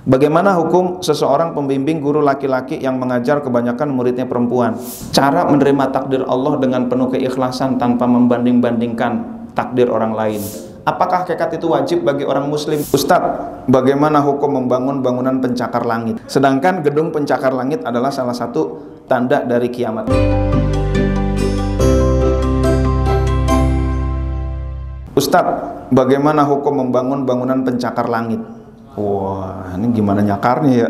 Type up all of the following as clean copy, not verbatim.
Bagaimana hukum seseorang pembimbing guru laki-laki yang mengajar kebanyakan muridnya perempuan? Cara menerima takdir Allah dengan penuh keikhlasan tanpa membanding-bandingkan takdir orang lain. Apakah hakikat itu wajib bagi orang muslim? Ustadz, bagaimana hukum membangun bangunan pencakar langit? Sedangkan gedung pencakar langit adalah salah satu tanda dari kiamat. Ustadz, bagaimana hukum membangun bangunan pencakar langit? Wah, ini gimana nyakarnya ya?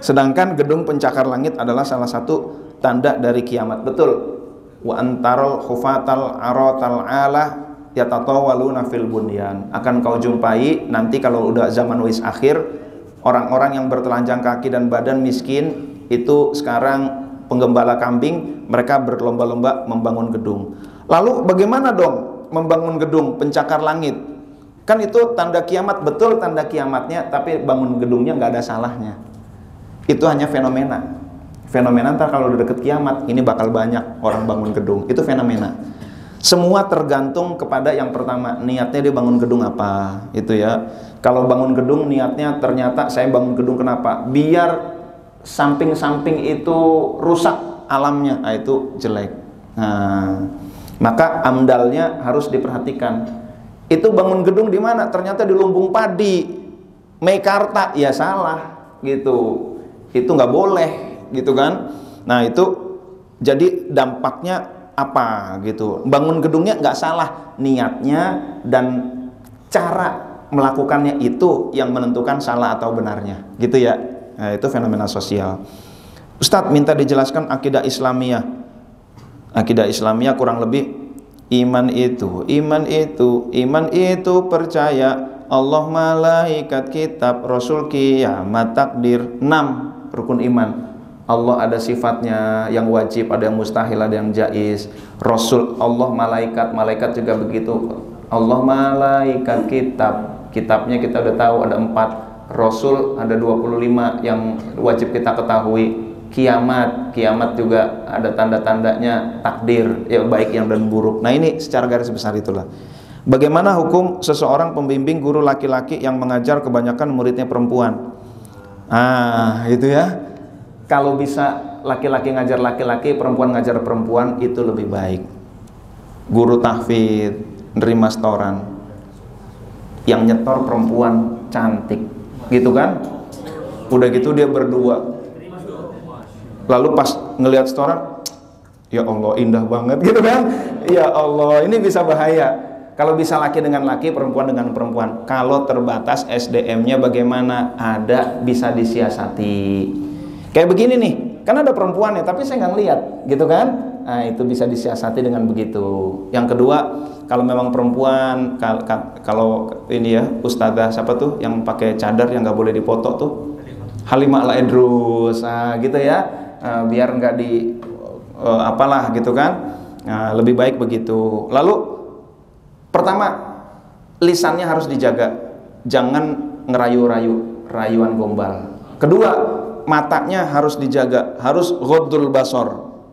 Sedangkan gedung pencakar langit adalah salah satu tanda dari kiamat. Betul. Wa antarul khufatal aratal ala yatatawaluna fil bunyan. Akan kau jumpai nanti kalau udah zaman wis akhir, orang-orang yang bertelanjang kaki dan badan miskin itu sekarang penggembala kambing, mereka berlomba-lomba membangun gedung. Lalu bagaimana dong membangun gedung pencakar langit? Kan itu tanda kiamat, betul tanda kiamatnya, tapi bangun gedungnya nggak ada salahnya. Itu hanya fenomena. Fenomena ntar kalau udah deket kiamat, ini bakal banyak orang bangun gedung. Itu fenomena. Semua tergantung kepada yang pertama, niatnya dia bangun gedung apa, itu ya. Kalau bangun gedung niatnya ternyata saya bangun gedung kenapa? Biar samping-samping itu rusak alamnya, nah, itu jelek. Nah, maka amdalnya harus diperhatikan. Itu bangun gedung di mana? Ternyata di lumbung padi, Meikarta, ya salah gitu. Itu nggak boleh gitu kan. Nah itu jadi dampaknya apa gitu. Bangun gedungnya nggak salah, niatnya dan cara melakukannya itu yang menentukan salah atau benarnya gitu ya. Nah, itu fenomena sosial. Ustadz minta dijelaskan akidah Islamiyah. Akidah Islamiyah kurang lebih iman itu percaya Allah, malaikat, kitab, rasul, kiamat, takdir. 6 rukun iman. Allah ada sifatnya yang wajib, ada yang mustahil, ada yang jaiz. Rasul, Allah, malaikat juga begitu. Allah, malaikat, kitabnya kita udah tahu ada 4. Rasul ada 25 yang wajib kita ketahui. Kiamat juga ada tanda-tandanya, takdir ya, baik yang dan buruk. Nah ini secara garis besar itulah. Bagaimana hukum seseorang pembimbing guru laki-laki yang mengajar kebanyakan muridnya perempuan? Itu ya. Kalau bisa laki-laki ngajar laki-laki, perempuan ngajar perempuan, itu lebih baik. Guru tahfidz, nerima setoran, yang nyetor perempuan cantik gitu kan. Udah gitu dia berdua, lalu pas ngelihat setoran, ya Allah indah banget gitu kan. Ya Allah, ini bisa bahaya. Kalau bisa laki dengan laki, perempuan dengan perempuan. Kalau terbatas SDM-nya bagaimana? Ada, bisa disiasati. Kayak begini nih, kan ada perempuan ya, tapi saya nggak ngeliat gitu kan. Nah itu bisa disiasati dengan begitu. Yang kedua, kalau memang perempuan, kalau ini ya, ustazah siapa tuh yang pakai cadar yang nggak boleh dipoto tuh? Halimah Al-Idrus, gitu ya. Biar nggak di apalah gitu kan. Lebih baik begitu. Lalu pertama, lisannya harus dijaga, jangan ngerayu-rayu, rayuan gombal. Kedua, matanya harus dijaga, harus ghaddul basar.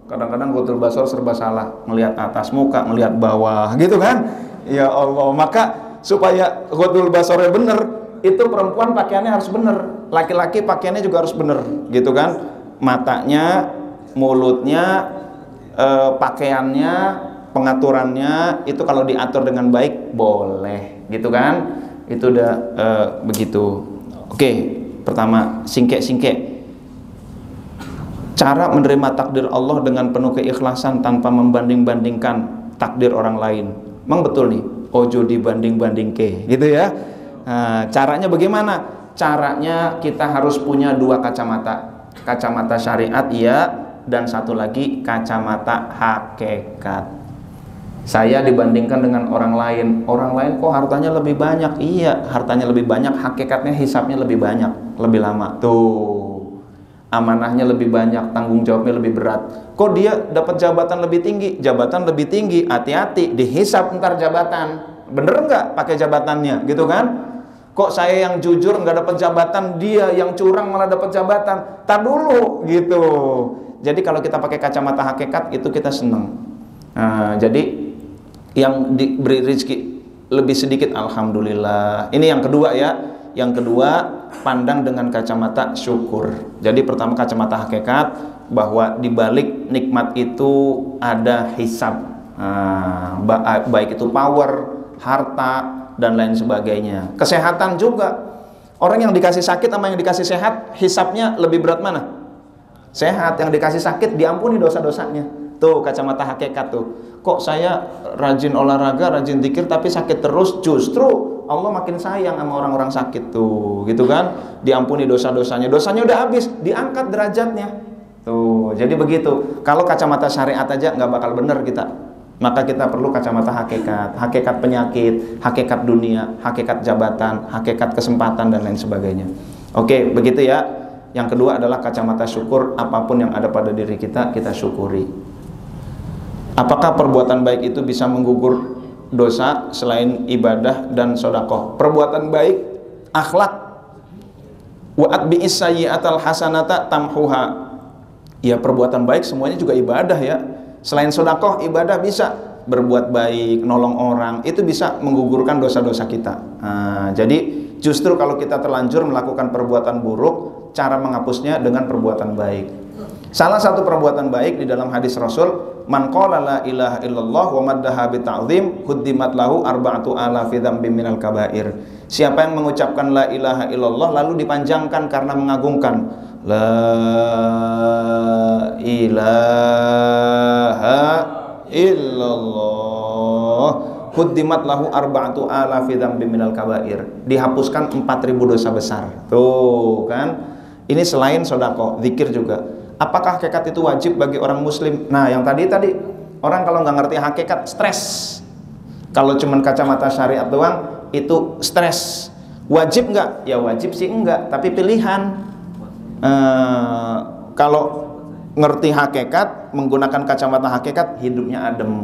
Kadang-kadang ghaddul basar serba salah, ngelihat atas muka, ngelihat bawah gitu kan. Ya Allah, maka supaya ghaddul basarnya bener, itu perempuan pakaiannya harus bener, laki-laki pakaiannya juga harus bener gitu kan. Matanya, mulutnya, pakaiannya, pengaturannya itu kalau diatur dengan baik boleh gitu kan. Itu udah begitu. Oke, pertama, singke. Cara menerima takdir Allah dengan penuh keikhlasan tanpa membanding-bandingkan takdir orang lain. Memang betul nih, ojo dibanding-bandingke gitu ya. Caranya bagaimana? Caranya kita harus punya 2 kacamata. Kacamata syariat iya, dan satu lagi kacamata hakikat. Saya dibandingkan dengan orang lain kok hartanya lebih banyak. Iya, hartanya lebih banyak, hakikatnya hisabnya lebih banyak, lebih lama. Tuh, amanahnya lebih banyak, tanggung jawabnya lebih berat. Kok dia dapat jabatan lebih tinggi, hati-hati, dihisab ntar jabatan. Bener nggak pakai jabatannya gitu kan? Kok saya yang jujur nggak dapat jabatan, dia yang curang malah dapat jabatan. Tar dulu gitu. Jadi kalau kita pakai kacamata hakikat itu kita seneng. Jadi yang diberi rezeki lebih sedikit, alhamdulillah. Ini yang kedua ya. Yang kedua, pandang dengan kacamata syukur. Jadi pertama kacamata hakikat, bahwa di balik nikmat itu ada hisab, baik itu power, harta, dan lain sebagainya. Kesehatan juga. Orang yang dikasih sakit sama yang dikasih sehat, hisabnya lebih berat mana? Sehat. Yang dikasih sakit diampuni dosa-dosanya. Tuh kacamata hakikat tuh. Kok saya rajin olahraga, rajin zikir tapi sakit terus? Justru Allah makin sayang sama orang-orang sakit tuh, gitu kan? Diampuni dosa-dosanya. Dosanya udah habis, diangkat derajatnya. Tuh, jadi begitu. Kalau kacamata syariat aja nggak bakal bener kita. Maka kita perlu kacamata hakikat, hakikat penyakit, hakikat dunia, hakikat jabatan, hakikat kesempatan, dan lain sebagainya. Oke, begitu ya. Yang kedua adalah kacamata syukur. Apapun yang ada pada diri kita, kita syukuri. Apakah perbuatan baik itu bisa menggugur dosa selain ibadah dan sedekah? Perbuatan baik, akhlak. Wa atbi'is sayyi'atal hasanata tamhuha. Ya, perbuatan baik semuanya juga ibadah ya. Selain sedekah, ibadah bisa. Berbuat baik, nolong orang, itu bisa menggugurkan dosa-dosa kita. Jadi justru kalau kita terlanjur melakukan perbuatan buruk, cara menghapusnya dengan perbuatan baik. Salah satu perbuatan baik di dalam hadis Rasul, man qala la ilaha illallah wa maddaha bi ta'zim huddimat lahu arba'atu alafi dzambin minal kabair. Siapa yang mengucapkan la ilaha illallah lalu dipanjangkan karena mengagungkan la ilaha illallah, huddimat lahu arba'atu alafi dzambin minal kabair. Dihapuskan 4.000 dosa besar. Tuh kan. Ini selain sedekah, zikir juga. Apakah hakikat itu wajib bagi orang muslim? Nah, yang tadi orang kalau nggak ngerti hakikat, stres. Kalau cuman kacamata syariat doang, itu stres. Wajib nggak? Ya wajib sih enggak, tapi pilihan. Kalau ngerti hakikat, menggunakan kacamata hakikat, hidupnya adem.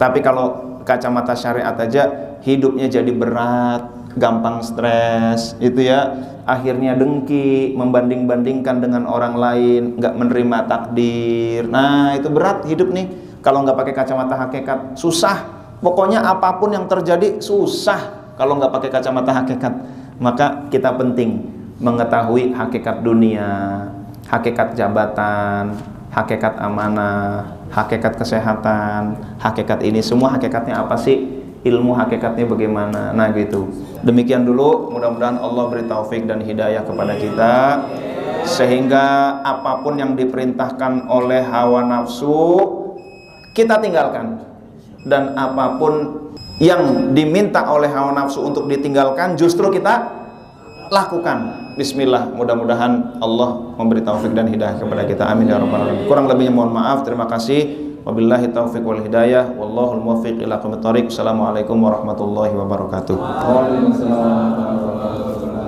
Tapi kalau kacamata syariat aja, hidupnya jadi berat, gampang stres, itu ya. Akhirnya dengki, membanding-bandingkan dengan orang lain, nggak menerima takdir. Nah, itu berat hidup nih. Kalau nggak pakai kacamata hakikat, susah. Pokoknya apapun yang terjadi susah kalau nggak pakai kacamata hakikat. Maka kita penting mengetahui hakikat dunia, hakikat jabatan, hakikat amanah, hakikat kesehatan, hakikat ini semua hakikatnya apa sih? Ilmu hakikatnya bagaimana? Nah gitu. Demikian dulu, mudah-mudahan Allah beri taufik dan hidayah kepada kita, sehingga apapun yang diperintahkan oleh hawa nafsu kita tinggalkan, dan apapun yang diminta oleh hawa nafsu untuk ditinggalkan justru kita lakukan. Bismillah, mudah-mudahan Allah memberi taufik dan hidayah kepada kita. Amin ya rabbal alamin. Kurang lebihnya mohon maaf. Terima kasih. Wabillahi taufiq wal hidayah, wallahul muwaffiq ila aqwamit thoriq. Assalamualaikum warahmatullahi wabarakatuh. Waalaikumsalam warahmatullahi wabarakatuh.